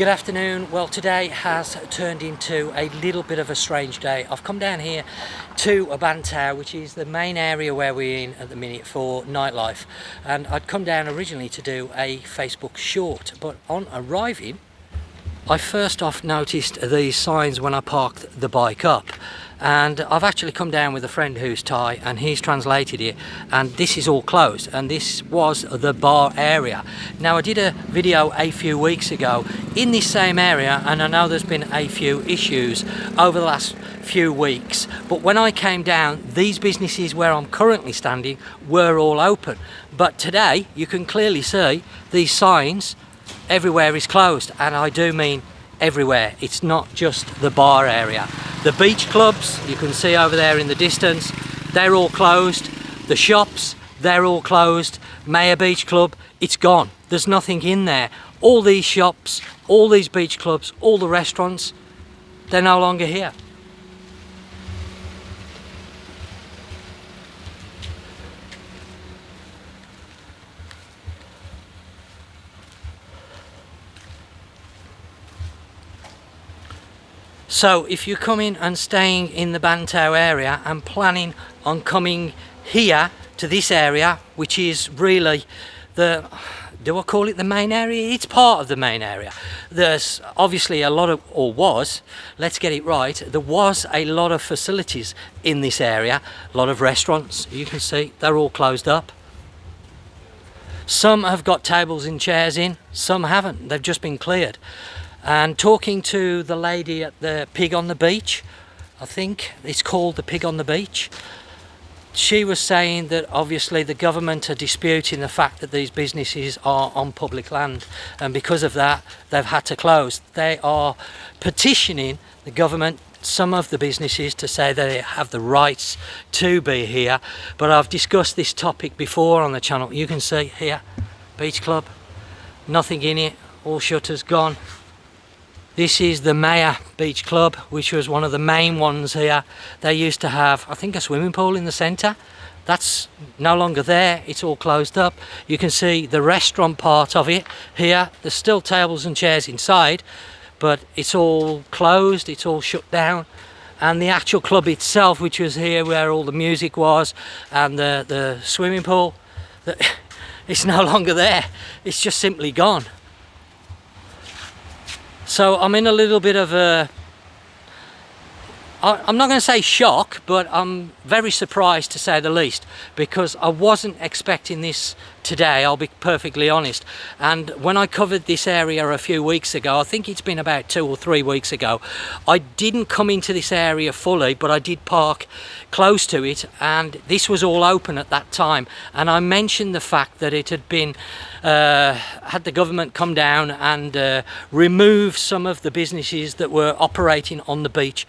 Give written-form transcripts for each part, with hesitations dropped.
Good afternoon. Well, today has turned into a little bit of a strange day. I've come down here to Bang Tao, which is the main area where we're in at the minute for nightlife, and I'd come down originally to do a Facebook short, but on arriving I first off noticed these signs when I parked the bike up, and I've actually come down with a friend who's Thai and he's translated it, and this is all closed, and this was the bar area. Now, I did a video a few weeks ago in this same area, and I know there's been a few issues over the last few weeks, but when I came down, these businesses where I'm currently standing were all open, but today you can clearly see these signs everywhere is closed, and I do mean everywhere. It's not just the bar area. The beach clubs you can see over there in the distance, they're all closed. The shops, they're all closed. Mayor Beach Club, it's gone. There's nothing in there. All these shops, all these beach clubs, all the restaurants, they're no longer here. So if you're coming and staying in the Bang Tao area and planning on coming here to this area, which is really the, do I call it the main area? It's part of the main area. There's obviously a lot of, or was, let's get it right, there was a lot of facilities in this area, a lot of restaurants. You can see they're all closed up. Some have got tables and chairs in, some haven't, they've just been cleared. And talking to the lady at the Pig on the Beach, I think it's called the Pig on the Beach, she was saying that obviously the government are disputing the fact that these businesses are on public land, and because of that they've had to close. They are petitioning the government, some of the businesses, to say that they have the rights to be here. But I've discussed this topic before on the channel. You can see here, beach club, nothing in it, all shutters gone. This is the Nomad Beach Club, which was one of the main ones here. They used to have, I think, a swimming pool in the centre. That's no longer there, it's all closed up. You can see the restaurant part of it here. There's still tables and chairs inside, but it's all closed, it's all shut down. And the actual club itself, which was here where all the music was, and the swimming pool, it's no longer there. It's just simply gone. So I'm in a little bit of a, I'm not going to say shock, but I'm very surprised to say the least, because I wasn't expecting this today, I'll be perfectly honest. And when I covered this area a few weeks ago, I think it's been about 2 or 3 weeks ago, I didn't come into this area fully, but I did park close to it, and this was all open at that time. And I mentioned the fact that it had been, had the government come down and remove some of the businesses that were operating on the beach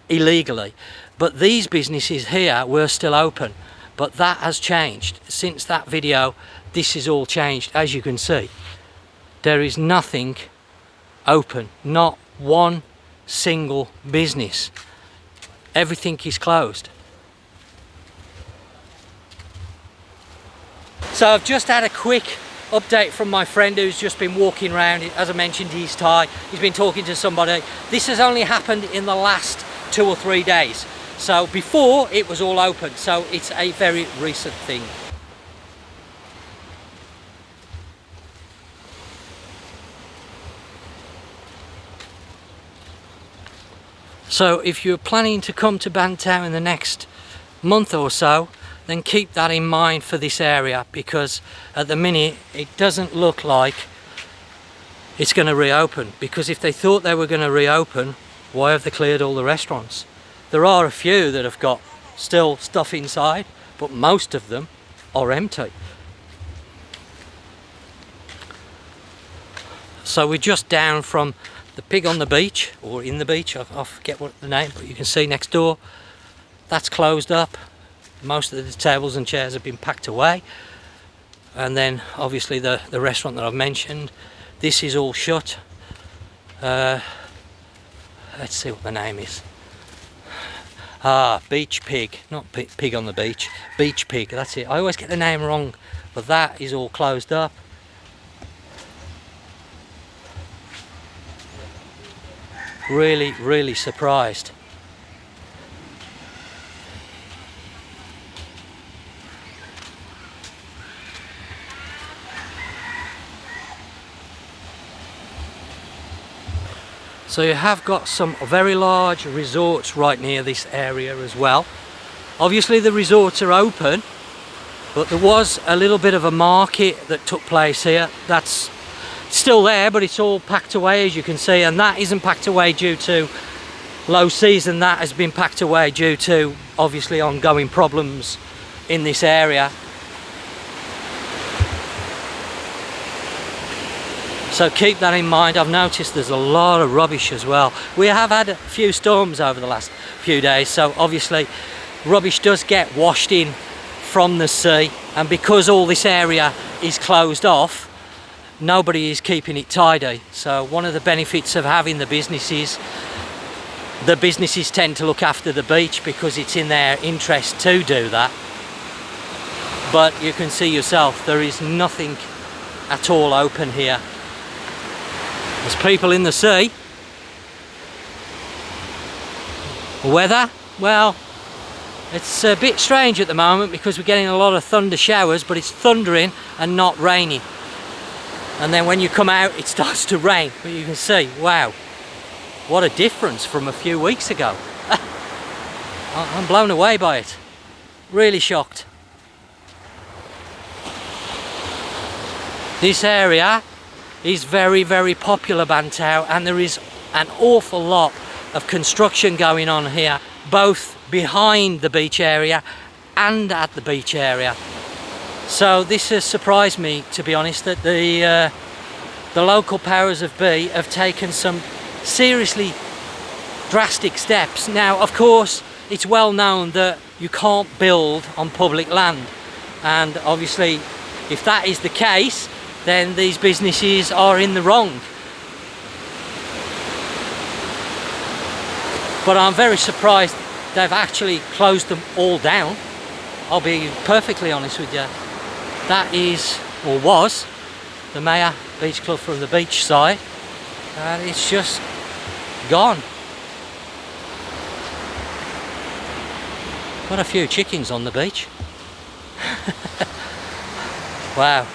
illegally, but these businesses here were still open. But that has changed since that video. This is all changed. As you can see, there is nothing open, not one single business. Everything is closed. So I've just had a quick update from my friend who's just been walking around. As I mentioned, he's Thai, he's been talking to somebody. This has only happened in the last 2 or 3 days. So before it was all open, so it's a very recent thing. So if you're planning to come to Bang Tao in the next month or so, then keep that in mind for this area, because at the minute it doesn't look like it's going to reopen. Because if they thought they were going to reopen, why have they cleared all the restaurants? There are a few that have got still stuff inside, but most of them are empty. So we're just down from the Pig on the Beach, or in the beach, I forget what the name, but you can see next door, that's closed up. Most of the tables and chairs have been packed away. And then obviously the restaurant that I've mentioned, this is all shut. Let's see what the name is. Beach Pig, not Pig on the Beach, Beach Pig, that's it. I always get the name wrong, but that is all closed up. Really surprised. So you have got some very large resorts right near this area as well. Obviously the resorts are open, but there was a little bit of a market that took place here. That's still there, but it's all packed away, as you can see, and that isn't packed away due to low season. That has been packed away due to obviously ongoing problems in this area. So keep that in mind. I've noticed there's a lot of rubbish as well. We have had a few storms over the last few days, so obviously rubbish does get washed in from the sea, and because all this area is closed off, nobody is keeping it tidy. So one of the benefits of having the businesses tend to look after the beach because it's in their interest to do that. But you can see yourself, there is nothing at all open here. There's people in the sea. Weather, well, it's a bit strange at the moment because we're getting a lot of thunder showers, but it's thundering and not raining. And then when you come out, it starts to rain. But you can see, wow, what a difference from a few weeks ago. I'm blown away by it. Really shocked. This area is very popular, Bang Tao, and there is an awful lot of construction going on here, both behind the beach area and at the beach area. So this has surprised me, to be honest, that the local powers of be have taken some seriously drastic steps. Now, of course, it's well known that you can't build on public land, and obviously if that is the case, then these businesses are in the wrong. But I'm very surprised they've actually closed them all down. I'll be perfectly honest with you. That is, or was, the Nomad Beach Club from the beach side, and it's just gone. Got a few chickens on the beach. Wow.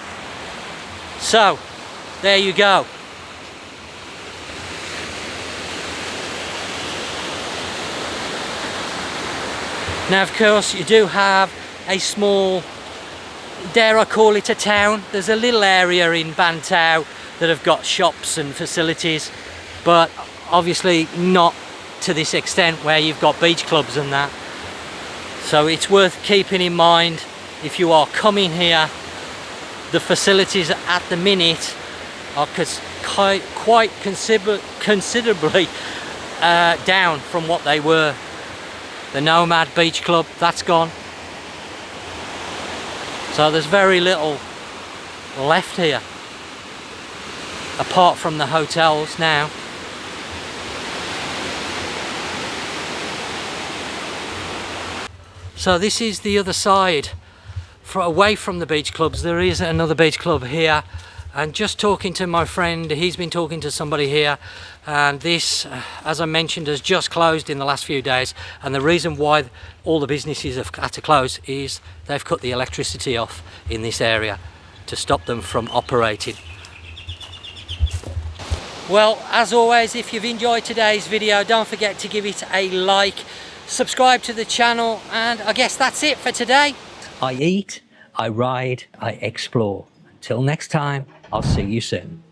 So, there you go. Now, of course, you do have a small, dare I call it a town. There's a little area in Bang Tao that have got shops and facilities, but obviously not to this extent where you've got beach clubs and that. So it's worth keeping in mind if you are coming here. The facilities at the minute are quite considerably down from what they were. The Nomad Beach Club, that's gone. So there's very little left here, apart from the hotels now. So this is the other side. Away from the beach clubs, there is another beach club here, and just talking to my friend, he's been talking to somebody here, and this, as I mentioned, has just closed in the last few days, and the reason why all the businesses have had to close is they've cut the electricity off in this area to stop them from operating. Well, as always, if you've enjoyed today's video, don't forget to give it a like, subscribe to the channel, and I guess that's it for today. I eat, I ride, I explore. Until next time, I'll see you soon.